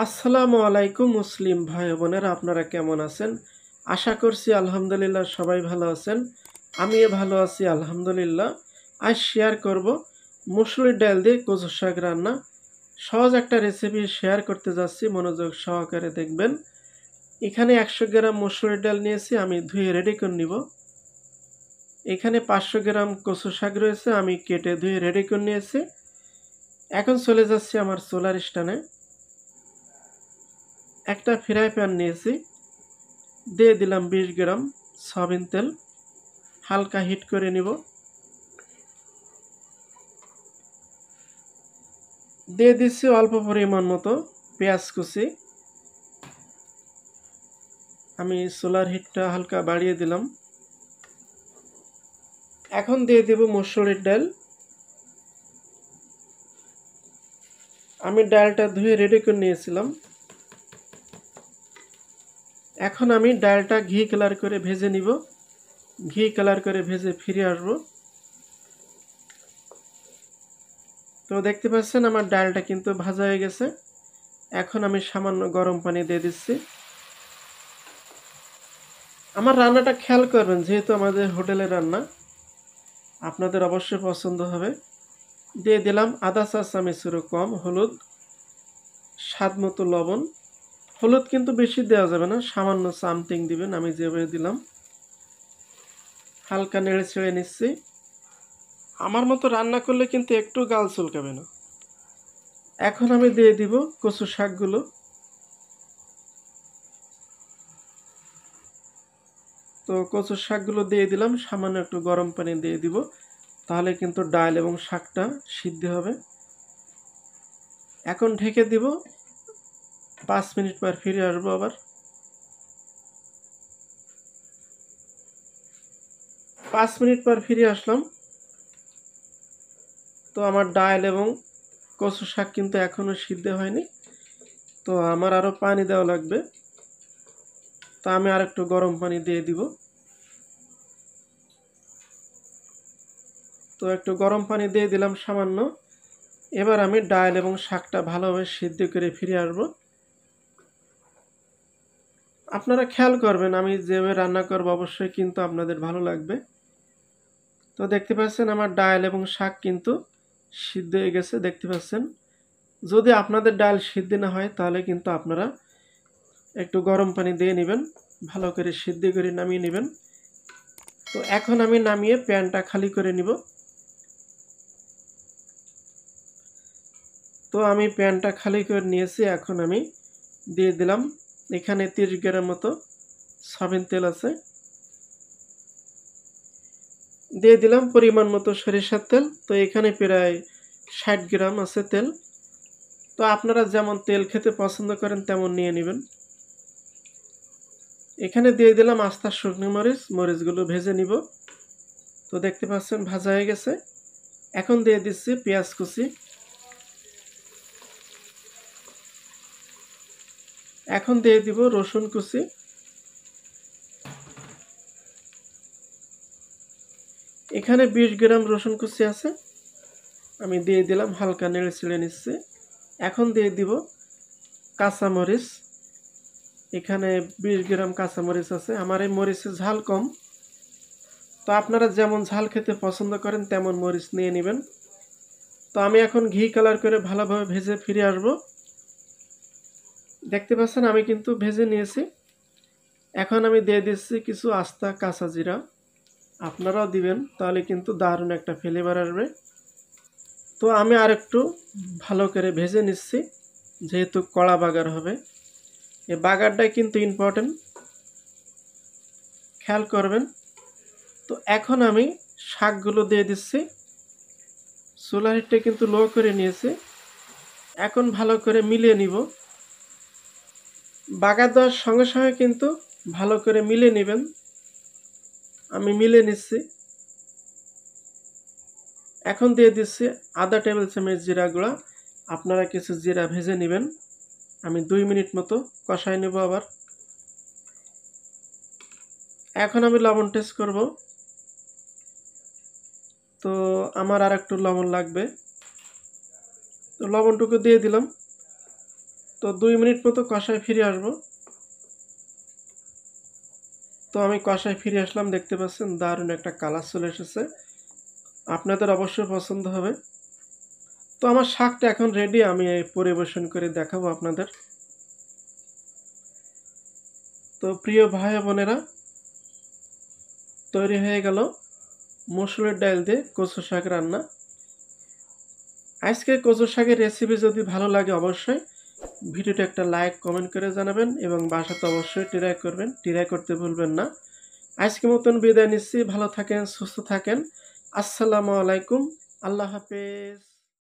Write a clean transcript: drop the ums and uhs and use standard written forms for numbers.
আসসালামু আলাইকুম মুসলিম ভাই বোনেরা, আপনারা কেমন আছেন? আশা করছি আলহামদুলিল্লাহ সবাই ভালো আছেন। আমিও ভালো আছি আলহামদুলিল্লাহ। আজ শেয়ার করব মসুরির ডাল দিয়ে কচু শাক রান্না। সহজ একটা রেসিপি শেয়ার করতে যাচ্ছি, মনোযোগ সহকারে দেখবেন। এখানে 100 গ্রাম মসুরির ডাল নিয়েছি, আমি ধুয়ে রেডি করে নিব। এখানে 500 গ্রাম কচু শাক রয়েছে, আমি কেটে ধুয়ে রেডি করে নিয়েছি। এখন চলে যাচ্ছি আমার চুলার স্ট্যান্ডে। একটা ফ্রাই প্যান নিয়েছি, দিয়ে দিলাম 20 গ্রাম সয়াবিন তেল, হালকা হিট করে নিব। দিয়ে দিচ্ছি অল্প পরিমাণ মতো পেঁয়াজ কুচি। আমি চুলার হিটটা হালকা বাড়িয়ে দিলাম। এখন দিয়ে দেব মসুরির ডাল। আমি ডালটা ধুয়ে রেডি করে নিয়েছিলাম। এখন আমি ডালটা ঘি কালার করে ভেজে নিব। ঘি কালার করে ভেজে ফিরে আসব। তো দেখতে পাচ্ছেন আমার ডালটা কিন্তু ভাজা হয়ে গেছে। এখন আমি সামান্য গরম পানি দিয়ে দিচ্ছি। আমার রান্নাটা খেয়াল করবেন, যেহেতু আমাদের হোটেলের রান্না, আপনাদের অবশ্যই পছন্দ হবে। দিয়ে দিলাম আধা চা চামচেরও কম হলুদ, স্বাদ মতো লবণ। হলুদ কিন্তু বেশি দেওয়া যাবে না, সামান্য সামথিং দিবেন, আমি যেভাবে দিলাম। হালকা নেড়ে ছেড়ে নিচ্ছি। আমার মতো রান্না করলে কিন্তু একটু গাল চুলকাবে না। এখন আমি দিয়ে দিব কচু শাকগুলো। তো কচু শাকগুলো দিয়ে দিলাম, সামান্য একটু গরম পানি দিয়ে দিব, তাহলে কিন্তু ডাল এবং শাকটা সিদ্ধ হবে। এখন ঢেকে দিব, 5 মিনিট পর ফিরে আসবো আবার। 5 মিনিট পর ফিরে আসলাম। তো আমার ডাল এবং কচু শাক কিন্তু এখনো সিদ্ধ হয়নি, তো আমার আরও পানি দেওয়া লাগবে। তো আমি আর একটু গরম পানি দিয়ে দিব। তো একটু গরম পানি দিয়ে দিলাম সামান্য। এবার আমি ডাল এবং শাকটা ভালোভাবে সিদ্ধ করে ফিরে আসব। আপনারা খেয়াল করবেন, আমি যেভাবে রান্না করব অবশ্যই কিন্তু আপনাদের ভালো লাগবে। তো দেখতে পাচ্ছেন আমার ডাল এবং শাক কিন্তু সিদ্ধ হয়ে গেছে, দেখতে পাচ্ছেন। যদি আপনাদের ডাল সিদ্ধ না হয় তাহলে কিন্তু আপনারা একটু গরম পানি দিয়ে নেবেন, ভালো করে সিদ্ধ করে নামিয়ে নেবেন। তো এখন আমি নামিয়ে প্যানটা খালি করে নিব। তো আমি প্যানটা খালি করে নিয়েছি। এখন আমি দিয়ে দিলাম, এখানে 30 গ্রাম মতো সয়াবিন তেল আছে। দিয়ে দিলাম পরিমাণ মতো সরিষার তেল। তো এখানে প্রায় 60 গ্রাম আছে তেল। তো আপনারা যেমন তেল খেতে পছন্দ করেন তেমন নিয়ে নেবেন। এখানে দিয়ে দিলাম আস্তা শুকনো মরিচ, মরিচগুলো ভেজে নিব। তো দেখতে পাচ্ছেন ভাজা হয়ে গেছে। এখন দিয়ে দিচ্ছি পেঁয়াজ কুচি। এখন দিয়ে দিব রসুন কুচি। এখানে 20 গ্রাম রসুন কুচি আছে, আমি দিয়ে দিলাম, হালকা নেড়ে ছেড়ে নিচ্ছি। এখন দিয়ে দিব কাঁচামরিচ। এখানে 20 গ্রাম কাঁচামরিচ আছে। আমার এই মরিচের ঝাল কম, তো আপনারা যেমন ঝাল খেতে পছন্দ করেন তেমন মরিচ নিয়ে নেবেন। তো আমি এখন ঘি কালার করে ভালোভাবে ভেজে ফিরে আসব। দেখতে পাচ্ছেন আমি কিন্তু ভেজে নিয়েছি। এখন আমি দিয়ে দিচ্ছি কিছু আস্তা কাঁচা জিরা। আপনারাও দিবেন, তাহলে কিন্তু দারুণ একটা ফ্লেভার আসবে। তো আমি আর একটু ভালো করে ভেজে নিচ্ছি, যেহেতু কড়া বাগার হবে। এই বাগারটাই কিন্তু ইম্পর্টেন্ট, খেয়াল করবেন। তো এখন আমি শাকগুলো দিয়ে দিচ্ছি। চুলার হিটটা কিন্তু লো করে নিয়েছি। এখন ভালো করে মিলিয়ে নিব। বাগার দেওয়ার সঙ্গে সঙ্গে কিন্তু ভালো করে মিলিয়ে নেবেন। আমি মিলিয়ে নিচ্ছি। এখন দিয়ে দিচ্ছি আধা টেবিল চামচ জিরা গুঁড়া। আপনারা কিছু জিরা ভেজে নেবেন। আমি 2 মিনিট মতো কষাই নেব আবার। এখন আমি লবণ টেস্ট করব। তো আমার আর একটু লবণ লাগবে, তো লবণটুকু দিয়ে দিলাম। তো 2 মিনিট মতো কষায় ফিরে আসবো। তো আমি কষায় ফিরে আসলাম, দেখতে পাচ্ছেন দারুণ একটা কালার চলে এসেছে। আপনাদের অবশ্যই পছন্দ হবে। তো আমার শাকটা এখন রেডি, আমি এই পরিবেশন করে দেখাবো আপনাদের। তো প্রিয় ভাই বোনেরা, তৈরি হয়ে গেল মসুরের ডাল দিয়ে কচু শাক রান্না। আজকে কচু শাকের রেসিপি যদি ভালো লাগে অবশ্যই ভিডিওটা একটা লাইক কমেন্ট করে জানাবেন এবং বাসাতে অবশ্যই ট্রাই করবেন, ট্রাই করতে ভুলবেন না। আজকের মতন বিদায় নিচ্ছি, ভালো থাকেন, সুস্থ থাকেন। আসসালামু আলাইকুম, আল্লাহ হাফেজ।